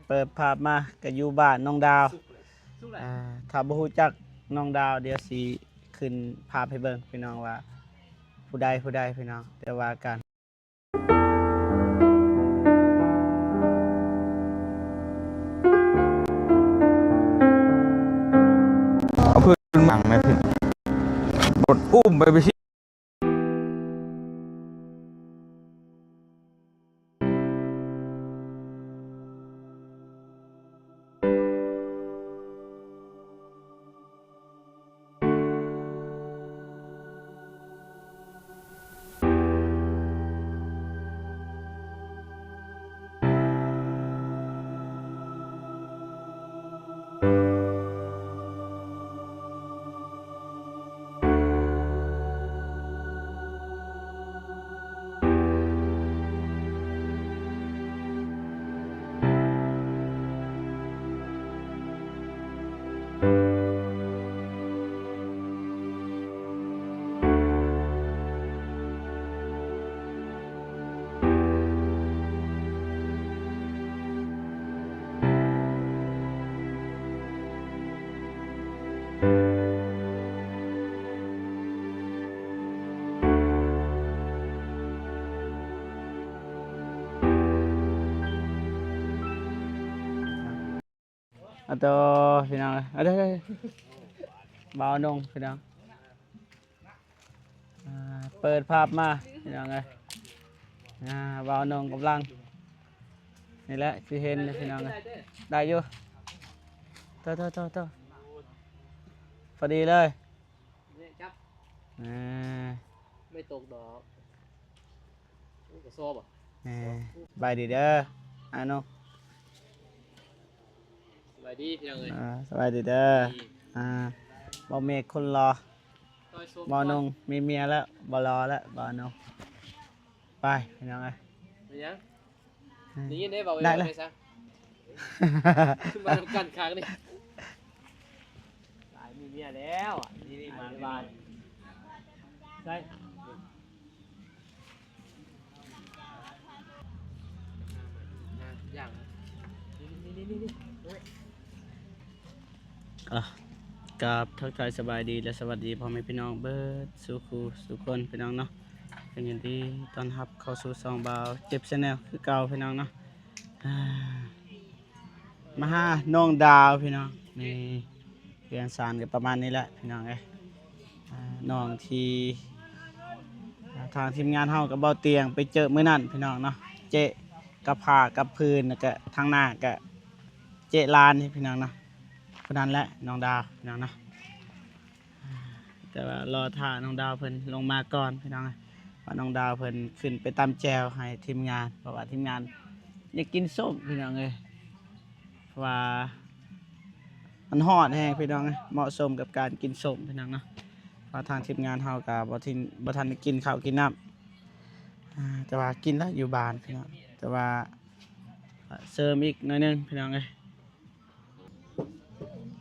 เปิดภาพมาก็อยู่บ้านน้องดาวถ้าบ่ฮู้จักน้องดาวเดี๋ยวสิขึ้นภาพให้เบิ่งพี่น้องว่าผู้ใดพี่น้องแต่ว่ากันเอาพื้นหมังไหมพี่บดอุ้มไปที่เอาตัวพี่น้องเอาได้เบาลงพี่น้องเปิดภาพมาพี่น้องเลยเบาลงกำลังนี่แหละที่เห็นพี่น้องเลยได้อยู่ต่อพอดีเลยจับไม่ตกดอกกระสอบอ่ะบายดีเด้อน้องสบายดีพี่น้องเลยสบายดีเด้อบ่เมฆคนรอบ่นงมีเมียแล้วบ่รอแล้วบ่นงไปพี่น้องเอ้ยเป็นยังนี่ยินได้บอกได้เลยซะมาทำกันค้างนี่หลายมีเมียแล้วนี่มาบ้านได้อย่างนี่กับทักทายสบายดีและสวัสดีพ่อแม่พี่น้องเบิดสู่ครูสู่คนพี่น้องเนาะเป็นอย่างดีตอนรับเข้าสู่ซองเบาเจ็บชาแนลคือเก่าพี่น้องเนาะมาหาน้องดาวพี่น้องนี่เรียนสารกันประมาณนี้แหละพี่น้องเอ้ยน้องที่ทางทีมงานเฮากับเบาเตียงไปเจอมื้อนั้นพี่น้องเนาะเจ๊กับผ้ากับพื้นแล้วก็ทางหน้าก็เจ๊ลานนี่พี่น้องเนาะคนนั้นแหละน้องดาวพี่น้องเนาะแต่ว่ารอท่าน้องดาวเพิ่นลงมาก่อนพี่น้องว่าน้องดาวเพิ่นขึ้นไปตำแจวให้ทีมงานเพราะว่าทีมงานอยากกินส้มพี่น้องเลยว่ามันฮอดแห้งพี่น้องเหมาะสมกับการกินส้มพี่น้องเนาะว่าทางทีมงานเฮากับบ่ทันได้กินข้าวกินน้ำแต่ว่ากินแล้วอยู่บ้านพี่น้องแต่ว่าเสริมอีกหน่อยนึงพี่น้องเลย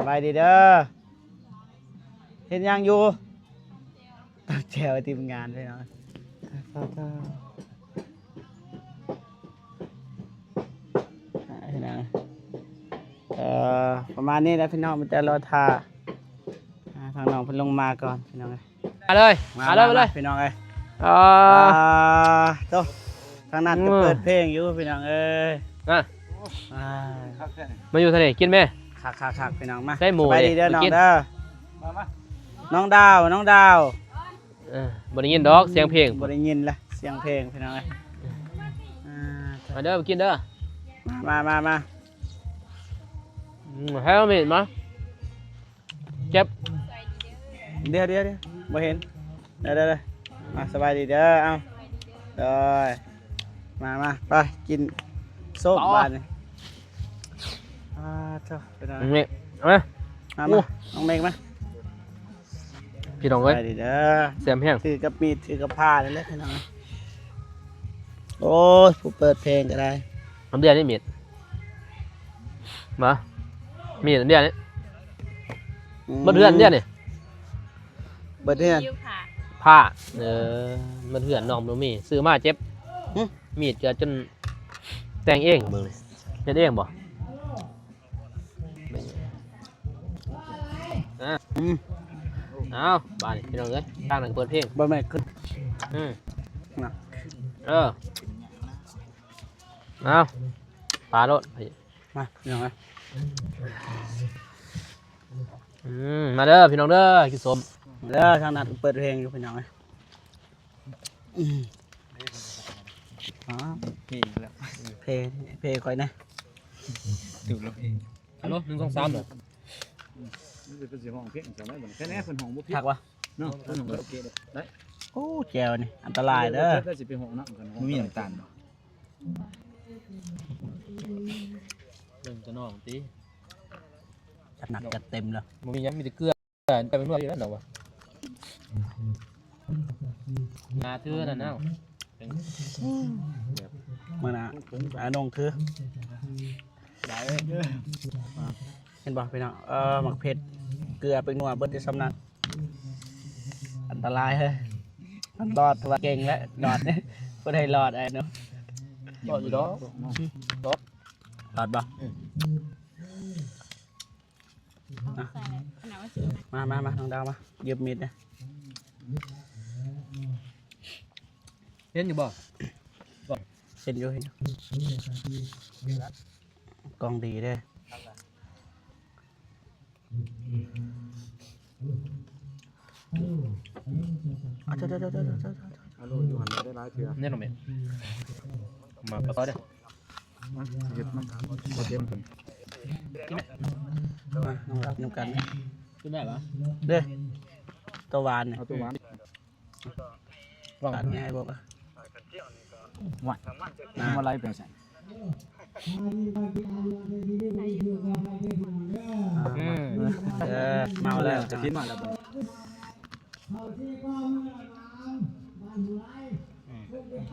ไปดีเด้อเห็นยังอยู่ตักแจวทีมงานพี่น้องพี่น้องประมาณนี้แล้วพี่น้องมันจะรอทาทางน้องเพิ่นลงมาก่อนพี่น้องมาเลยมาเลยพี่น้องเอ้ยโตทางนั้นก็เปิดเพลงอยู่พี่น้องเอ้ยมาอยู่ทะเลกินไหมคักพี่น้องมาได้หมูไปดีเด้อน้องเด้อน้องดาวบ่ได้ยินดอกเสียงเพลงบ่ได้ยินละเสียงเพลงพี่น้องเอ้ยมาเด้อมากินเด้อมาให้เอามีดมาเจ็บเดี๋ยวบ่เห็นเดี๋ยวมาสบายดีเด้อเอาเด้อมาไปกินส้มบ้านนี่เจ้าไปได้เมฆมาน้องเมฆมาพี่น้องเอ้ยเด้อเสียมแห้งถือกับมีดถือกับผ้านั่นแหละพี่น้องโอ้ยผู้เปิดเพลงก็ได้น้ำเดือดนี่มีดมามีดน้ำเดือดนี่มาเดือดนี่เบิดเดือดผ้ามาเดือดน้องมันมีซื้อมาเจ็บมีดจะจนแต่งเองเบิ่งเลยเฮ็ดเองบ่ เอาบ้านพี่น้องเอ้ยตั้งหนังเปิดเพลง บ่แม่นขึ้น น่ะ เอาปลาโลด มาพี่น้องเอ้ย มาเด้อพี่น้องเด้อกินสม เด้อทางนั้นเปิดเพลงอยู่พี่น้องเอ้ยอ๋อ พี่แล้ว เพลงค่อยนะ ดูแล้วพี่ ฮัลโหล1 2 3เหรอ มันจะเป็นสีห้องเพี้ยนสมัยเหมือนแค่นี้เป็นห้องบุพเพ ทักวะ เนาะเป็นห้องโอเคได้ โอ้แจวนี่อันตรายเด้อ ได้สิเป็นห้องนะกันห้อง ไม่มีน้ำตาล จะน้องตี จัดหนักจัดเต็มเลย มันมียังมีแต่เกลือไปเป็นนวดอยู่แล้วเหรอวะนาเธอน่ะเนาะ มื่อน่ะนงคือ ได้ เห็นบ่พี่น้องหมักเผ็ดเกลือเป็นนัวเบิดที่สำนักอันตรายเฮ้ยมันรอดว่าเก่งแล้วรอดเนี่ยบ่ได้รอดไอ้เนาะ รออยู่ดอก รอดบ่ ใส่อะไรขนาดว่าสิ มาน้องดาวมายืมมีดนะ เห็นอยู่บ่ เห็นอยู่กล้องดีเด้อเดี๋ยว อารมณ์อยู่หันได้หลายเถื่อ เนี่ยน้องเมย์มาปะเด้อ มันเห็ดมันบ่เต็มกัน มาน้องดาวน้ำกัน ขึ้นได้ปะ เด้อตัวหวานเนี่ย เอาตัวหวาน ว่าง ตัดง่ายบอกว่า มาไล่ไปใส่ เมาแล้ว จะทิ้งมาแล้วบ่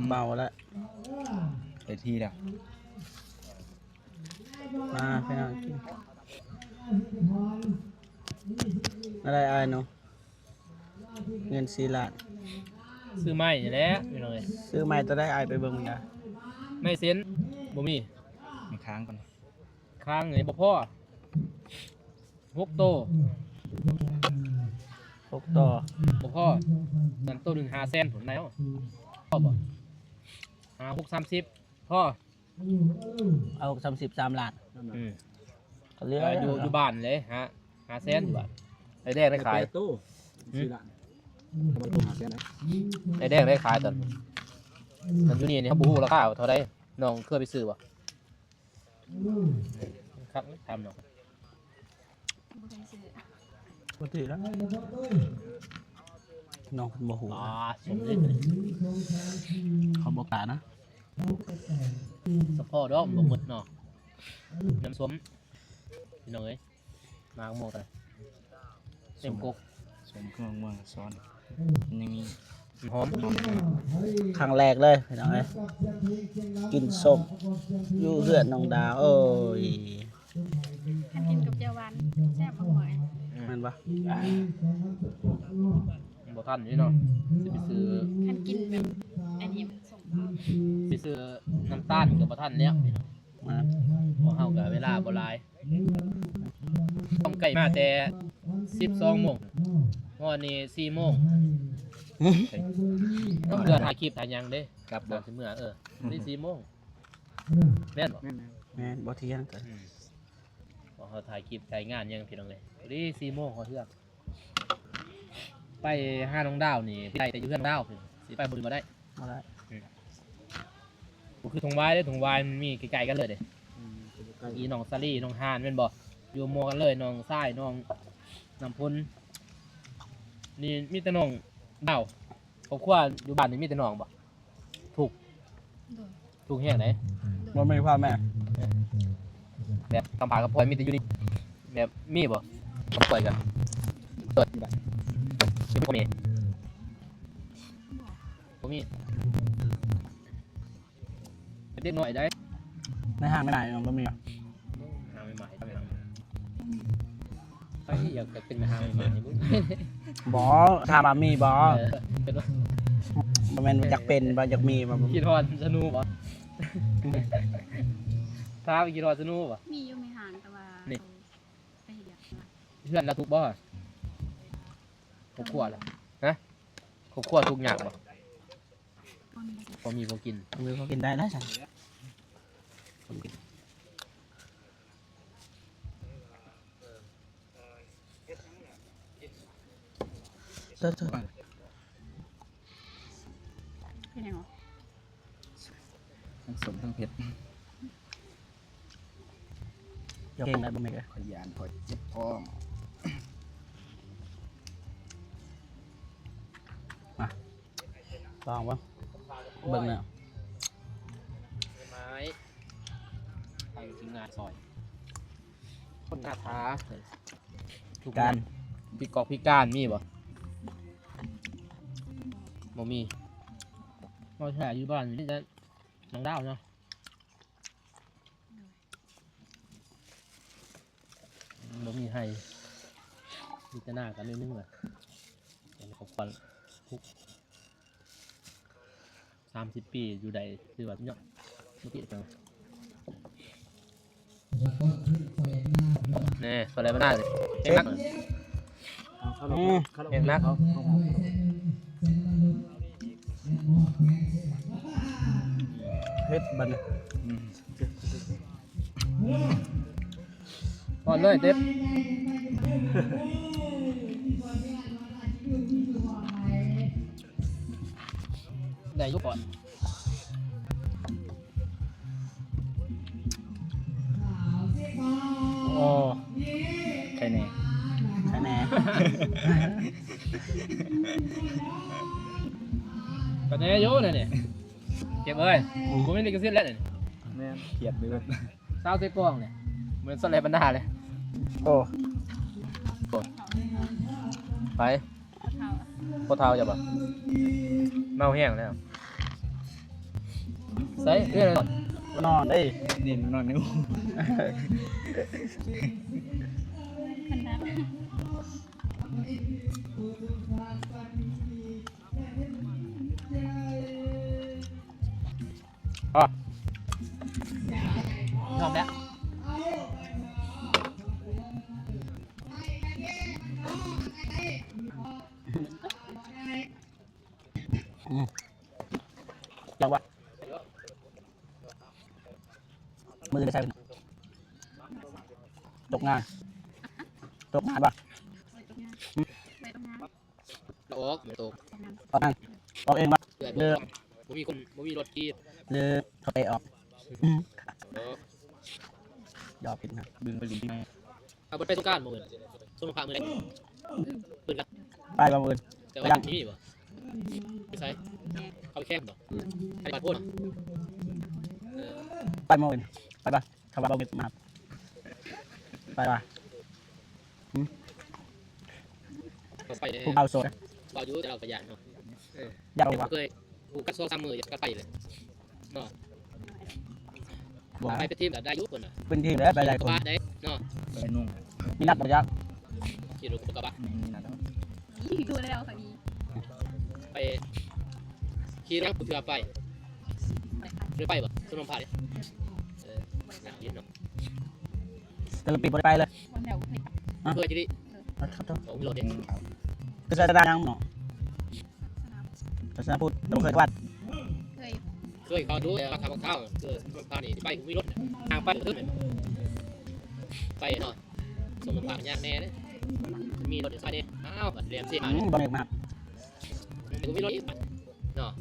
เมาแล้ว ไปที่แล้ว มาพี่น้องกินอะไรไอ้น้องเงิน4 ล้าน ซื้อไม้อยู่แล้วพี่น้องเอ้ย ซื้อใหม่จะได้ไอ้ไปเบิ่งมันได้ ไม่เซ็นบ่มี มันค้างก่อน ค้างไงบ่พ่อ6โต 6 ต่อ บ่พ่อนั่นโต1 5 แสนผลแล้วพ่อบ่6 30พ่อ เอา33 ล้านก็เหลือ อยู่บ้านเลย5 แสนอยู่บ้านไอ้แดงได้ขาย ตู้สี่ล้านมันต้องหาแค่ไหน ไอ้แดงได้ขายตอนอยู่นี่เขาบ่ฮู้ราคาเท่าใดน้องเคยไปซื้อบ่ครับทำเนาะ บ่เคยซื้อ ปกติแล้วน้องเพิ่นบ่ฮู้ สมเลย เขาบ่กล้านะ สะพอดอกบ่หมดเนาะน้ำส้มพี่น้องเอ้ยมาหมดเลยเต็มกก สมเครื่องเมืองซ้อนยังมี หอม ครั้งแรกเลยพี่น้องเอ้ยกินส้มอยู่เฮือนน้องดาวโอ้ย คันกินกับเจียวหวานแซ่บบ่หอย มันบ่ บ่ทันนี่เนาะสิไปซื้อ คันกินแบบอันนี้มันสม ไปซื้อน้ำตาลกับบ่ทันแล้วพี่น้อง มา บ่เฮาก็เวลาบ่หลายต้องไก่มาแต่12 โมงวันนี้4 โมงต้องเพื่อถ่ายคลิปถ่ายหยังเด้กลับบ่สิเมื่อนี่4 โมงแม่นบ่ แม่น แม่นบ่เที่ยงกัน พอเขาถ่ายคลิปถ่ายงานยังพี่น้องเลยนี่4 โมงเขาเทือกไปห้าน้องดาวนี่ไปแต่อยู่เพื่อนดาวสิไปบนมาได้ บ่ได้ ก็คือทงวายได้ทงวายมันมีไกลๆกันเลยเด้อีน้องซารี่น้องฮานแม่นบ่อยู่โมกันเลยน้องทรายน้องน้ำพลนี่มีแต่น้องดาวครอบครัวอยู่บ้านนี่มีแต่น้องบ่ โดย ถูกแห้งไหน บ่มีพ่อแม่ แบบกำพร้ากับพลอยมีแต่อยู่นี่แบบมีบ่กับพลอยกันเปิดอยู่บ้านชื่อพ่อแม่บ่มีเด็กหน่อยได้ ในห้างไม่ได้น้องบ่มีหรอ หาใหม่ๆทำไมไปอยากเป็นหาใหม่ๆบุ้ บ่ถามว่ามีบ่ เป็นว่า บ่แม่นอยากเป็นบ่อยากมีบ่ กีทอนสนูป่ะท้าไปกีทอนสนูป่ะ มีอยู่ไม่ห่างแต่ว่า นี่ ไปเฮ็ดหยัง เพื่อนเราทุกบ่ โ ครบครัวแล้วฮะครบครัวทุกอย่างบ่พอมีพอกิน มือเขากินได้นะฉันเจ้า เป็นยังไง ทั้งสมทั้งเผ็ด เก่งได้บ่แม่กะ ขอยยานขอยเจ็บท้อง ลองบ่เบิ่งแนว ไม้ทางทีมงานซอยคนหน้าท้าทุก การ พี่กอกพี่ก้านมีบ่บ่มีเราแฉอยู่บ้านนี่จะน้องดาวเนาะบ่มีให้มีแต่หน้ากันนิดนึงเลยเป็นครอบครัวทุก30 ปีอยู่ใดคือแบบเนาะไม่ติดจังแน่อะไรมาได้เลยเก่งนักเลย เห็นนัก เฮ็ดบัดนี้ ก่อนเลยเด็บได้ยุก่อน โอ้ ใครแน่ คะแนน กันแน่ยุเนี่ยเก็บเอ้ยกูไม่ได้กระซิบแล้วเนี่ย แม่นเขียดไปเลย เศร้าเตะกล้องเนี่ยเหมือนสไลด์บรรดาเลย โอ้ ไป เท้า โคเท้าจะบ่เมาแห้งแล้วใส่เรื่องอะไร นอนได้ นี่นอนนิ้ว คนนั้น ยอมแล้ว จังหวะมือได้ใช่ตกงานป่ะ ไปตรงนั้น โอ๊กไม่ตก ตอนนั้นออกเองป่ะ เกิดบ่มีคนบ่มีรถกีบ หรือเขาเตะออกยอมผิดนะ ดึงไปหลินที่ไหน เอาไปสงการมื้อสงครามมื้อใดปืนกัน ไปประมือ แต่ว่าที่นี่บ่ไม่ใช่เขาแคบบ่ใครบาดพ่น ไปมือไปป่ะเขาว่าประมือมาไปป่ะ ไป ผู้เอาโซ่ บ่อยู่แต่เราประหยัดเนาะ ยาวป่ะ เคยกูกัด2-3มื้ออยากกัดไปเลยเนาะ บอก ไปทีมก็ได้อยู่เพิ่นน่ะ เป็นทีมแล้วไปได้ ก ค ระ น บะได้เนาะ ไปนุ่ง มีนัดประยักษ์ ขี่รถกระบะ นี่นะแล้ว ยี่ดูแล้วค่ะดี ไปขี่รถเพื่อไปหรือไปบ่สนมพาดิอยากยินเนาะ แต่ละปีไปเลย วันเดียวไป เพื่อจะได้ ครับ ของรถเด็ก คือจะได้ยังเนาะศาสนาพุทธเราเคยวัด เคย เคยเขาดูราคาข้าวคือตอนนี้ไปกูมีรถทางไปเพิ่มไปเนาะสมบัติยากแน่เลยมีรถอยู่ซอยนี้อ้าวเรียมสิมา บ่เมกมาก แต่กูมีรถอีกเนาะ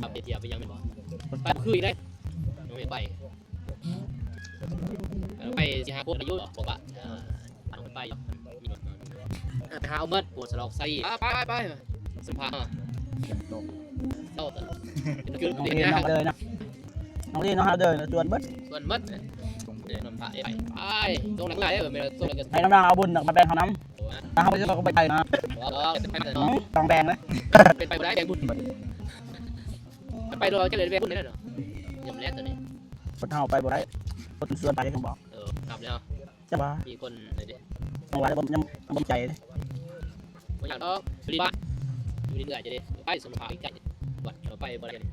ขับเทียบไปยังไม่บอกไปคืออีกได้น้องไม่ไปไปสิหาพวกอายุบอกว่าไปมีรถไปหาเอาเบิร์ดปวดสลอกใส่ไปสัมภาระ เขียนตก เต้าคือ น้อง เด็ก ดี นะ น้องเดินนะน้องดีน้องหาเดินจวนเบิด ส่วนมัดเนี่ยนนทาไปตรงหลังไหลไม่ตรงหลังกัน ให้น้องเอาบุญมาแบ่งเขาน้ำถ้าเขาไม่ก็ไปไปนะ ต้องแบ่งเลย เป็นไปได้แบ่งบุญไปโดนจะเลยแบ่งบุญได้เหรอยังแรกตัวนี้ คนเฮาไปบ่ได้คนส่วนไปยังบอก กลับแล้ว จะว่า มีคนอะไรดิ ต้องว่ายังบ่ใจเลย บางอย่างต้องบริบาอยู่ดีๆจะได้ไปสมภารใกล้วัดเราไปบ่ได้เลย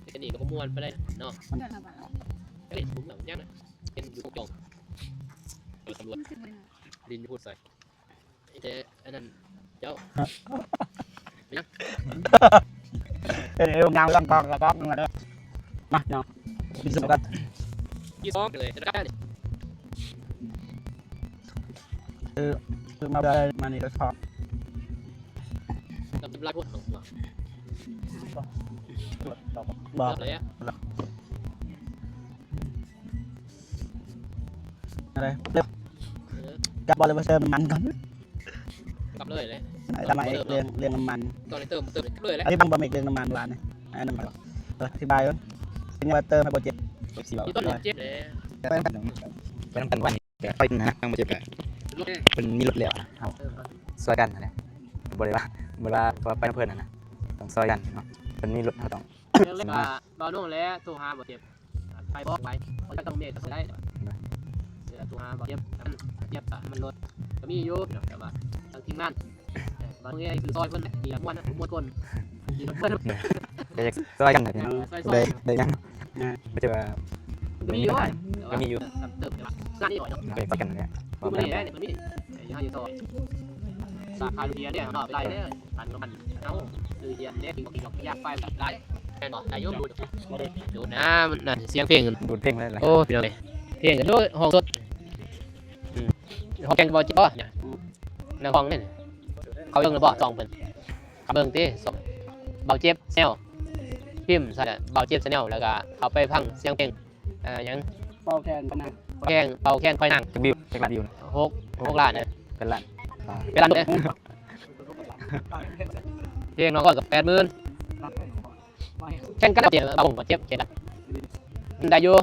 แค่นี้ก็ม้วนไปได้เนาะ เดินมาบ้าน แค่นี้ผมแบบยังนะเป็นอยู่จงตำรวจ ขึ้นเลย ดินพูดใส่แต่อันนั้น เจ้า เดี๋ยวงานต้องกองกระป๋องมาเด้อมาเนาะกินสมกัน ยี่ซ้อมเลยจะได้เนี่ย คือมาได้มานี่ก็ชอบ ทำลายพวกของหัว บอก เลยอะ อะไรเร็วกับบอลเลยมาเติมน้ำมันก่อน กลับเลยเลย ทำไมเรื่องน้ำมัน ตอนนี้เติมเลยแล้ว อันนี้บางบะหมี่เรื่องน้ำมันหวานนะน้ำมันอธิบายว่าเป็นยังไงเติมให้โปรเจกต์ ยี่ต้นเจ็บเลย ไปน้ำกันวันนี้ไปนะต้องมาเจ็บกัน ลูกเนี่ย เป็นมีรถเหลวนะเอาซอยกันนะบริวารไปเพื่อนนะต้องซอยกันเนาะเป็นมีรถเราต้อง เรื่องเล็กว่าบอลนุ่งแล้วตัวหาบ่เจ็บไปบอกไปเขาจะต้องเมย์ก็ได้ตัวหาบ่เจ็บมันลดก็มีอยู่แต่ว่าทางทีมงานบางทีคือซอยเพิ่นมีม้วนม้วนก้นมีเพิ่น เดี๋ยวซอยกันเลยเนี่ย ซอย เดี๋ยวยังไม่ใช่ว่า ก็มีอยู่เติมแต่ว่าซ่านี่หน่อยเนาะ ไปซอยกันเนี่ย คือมันนี่ได้มันมียังให้ซอยสาขาลูกเรียนเนี่ยเนาะไปได้ตันมันเอาคือเรียนเนี่ยถึงบอกยากไปแบบได้แม่นบ่ได้ยกดูนะมันนั่นเสียงเพลง ดูดเพ่งเลย โอ้พี่น้องเพลงกันด้วยห้องสดห้องแกงบอลจิ๊บเนี่ยในห้องนี่เขาเบิ่งระบอซองเพิ่นเขาเบิ่งตีสองเบาเจ็บแซวพิมพ์ใส่เบาเจ็บแซวแล้วก็เขาไปพังเสียงเพลงยัง เป่าแคนกันนะ เป่าแข้งค่อยนั่ง จะบิวจะกลับบิว 6ล้านเนี่ย เป็นล้าน เป็นล้านเนี่ยเพลงน้องก็กับ80,000แข่งกันเจ็บเบาผมก็เจ็บเจ็บได้อยู่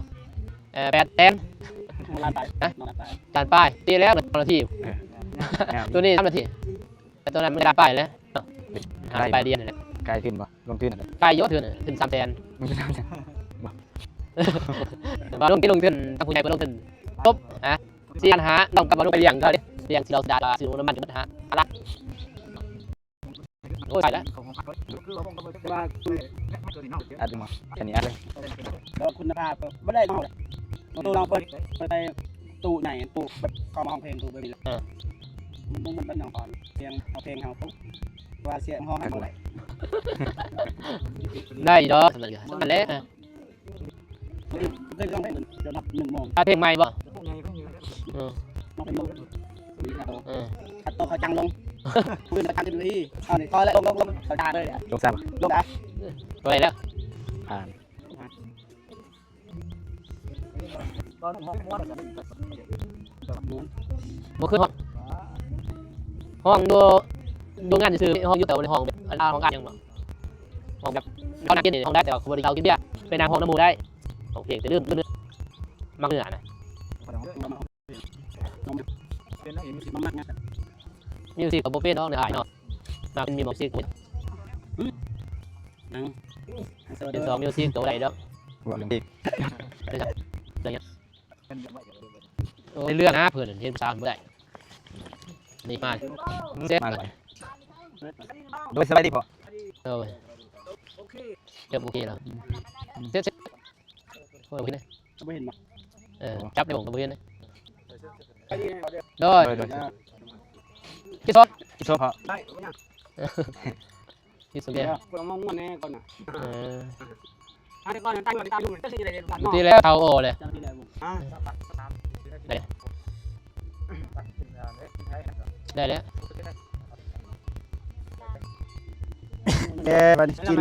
8แต้ม ร้านไปนะ จานป้ายตีแล้ว1 นาทีตัวนี้3 นาทีแต่ตัวนั้นมันได้ป้ายแล้วหาป้ายเดียนนี่แหละ ไกลขึ้นป่ะลงขึ้นอะไร ป้ายเยอะเถื่อนถึง3 แสน ไม่ใช่ ว่าลงที่ลงทุนตั้งผู้ใหญ่ไปลงทุนครบเสียนหาต้องกลับมาลงไปเลี้ยงเขาดิเลี้ยงสิเราดาราสิลงน้ำมันจะมันหาอะไรโอ้ยไปแล้ว ว่า อัดมาแค่นี้อัดเลย แล้วคุณภาพไม่ได้ต้องตู้ลองเปิดไปตู้ไหนตู้แบบเข้ามาห้องเพลงตู้ไปเลยมันเป็นอย่างก่อนเสียงเอาเพลงเขาปุ๊บว่าเสียงห้องให้หมดเลย ได้ดอกมันเละ เคยร้องเพลงจน1 โมง ถ้าเพลงใหม่บ่ ร้องเพลงขัดตัวเขาจังลงพื้นประจำจุดที่เอาเนี่ยก็แล้วลงเขาจานเลยเนี่ย ลงซ้ ลงนะ ตัวไหนแล้ว ำบ่ขึ้นห้องดูงานซื้อห้องยุติในห้องแบบห้องการยังบ่ห้องแบบเขานั่งกินในห้องได้แต่ว่าบริการกินเบียร์ไปนั่งห้องน้ำมูได้ของเพลงจะลื่นมากเหนือนะมิวสิกกับโบเป้น้องเนื้อหายเนาะมาเป็นมีมิวสิกเป็น2 มิวสิกตัวใดเด้อ หัวลงอีก ในเรื่องนะเพื่อนเห็นภาษาไม่ได้นี่มาเซ็ต มาเลยโดยสบายดีพอ เออเจ็บโอเคแล้วเซ็ตโอเคเลย ไม่เห็นมั้ง จับในผมตัวเพื่อนเลยด้วยคิดซอส ที่โซ่พอ คิดสุดเลย เรามองมันแน่ก่อนนะ ที ก่อนตั้งก่อนตั้งก็คืออะไรบ้านนอก แล้วเขาโอเลย จังที่ไหนบุ๋ได้แล้ว มันกิน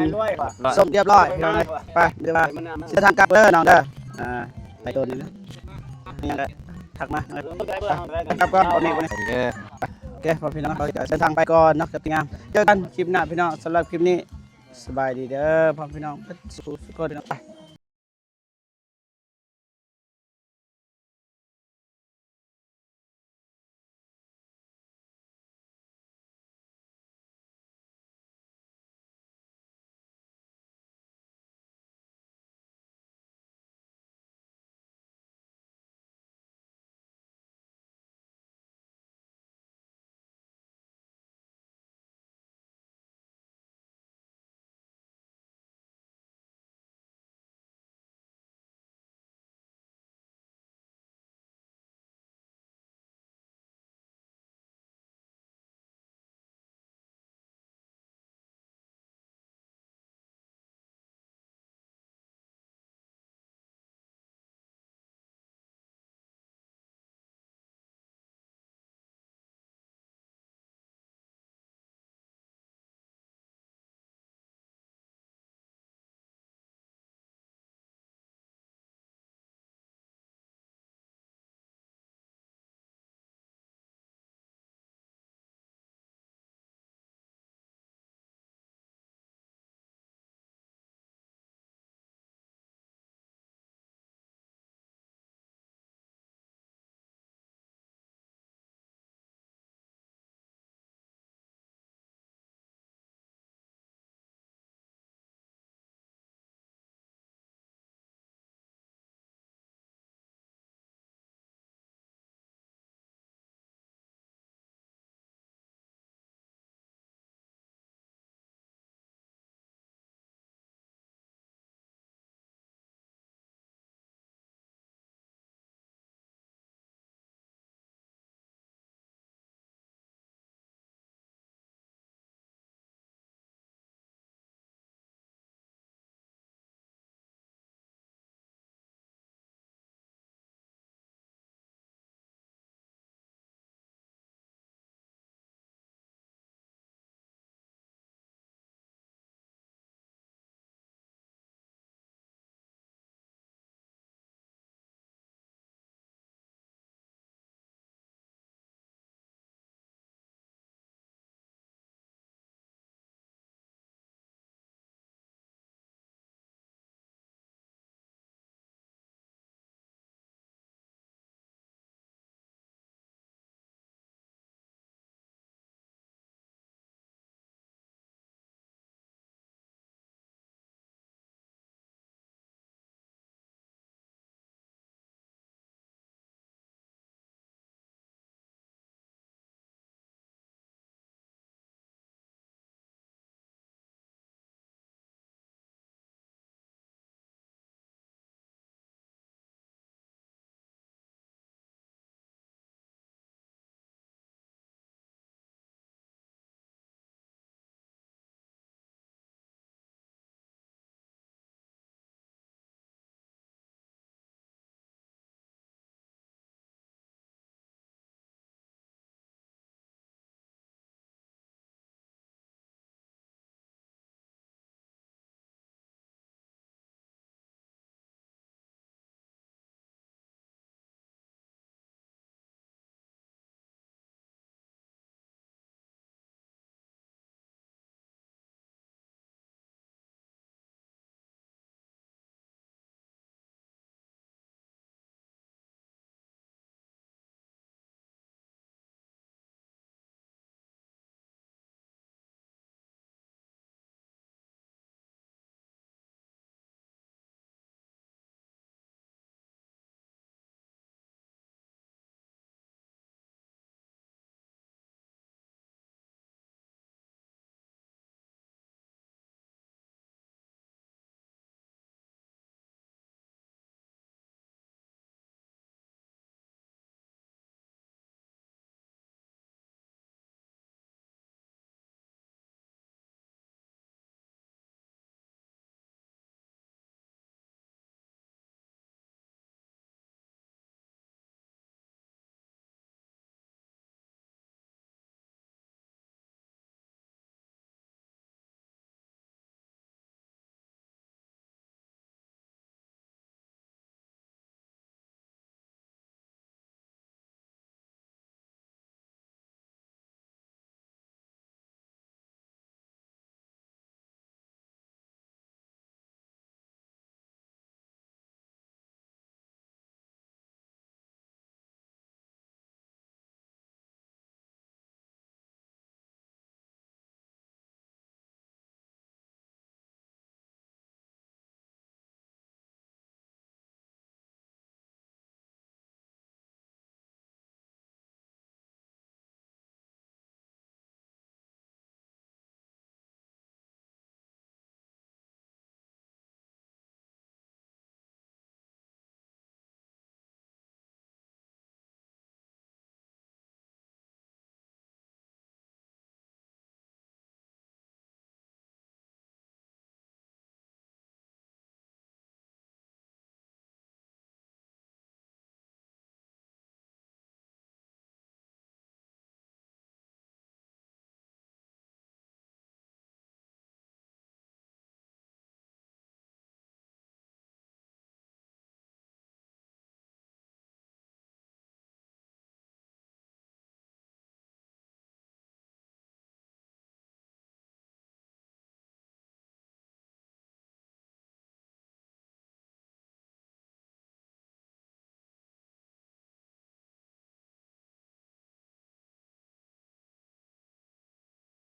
ส้มเรียบร้อยน้องเลยไปเดี๋ยวมาเส้นทางกลับเด้อน้องเด้อไปตัวนี้นะนี่แหละทักมากลับก่อนตอนนี้วันนี้โอเคพอพี่น้องเราจะเส้นทางไปก่อนเนาะกับทีมงานเจอกันคลิปหน้าพี่น้องสำหรับคลิปนี้สบายดีเด้อพ่อพี่น้องสู้ๆกันไป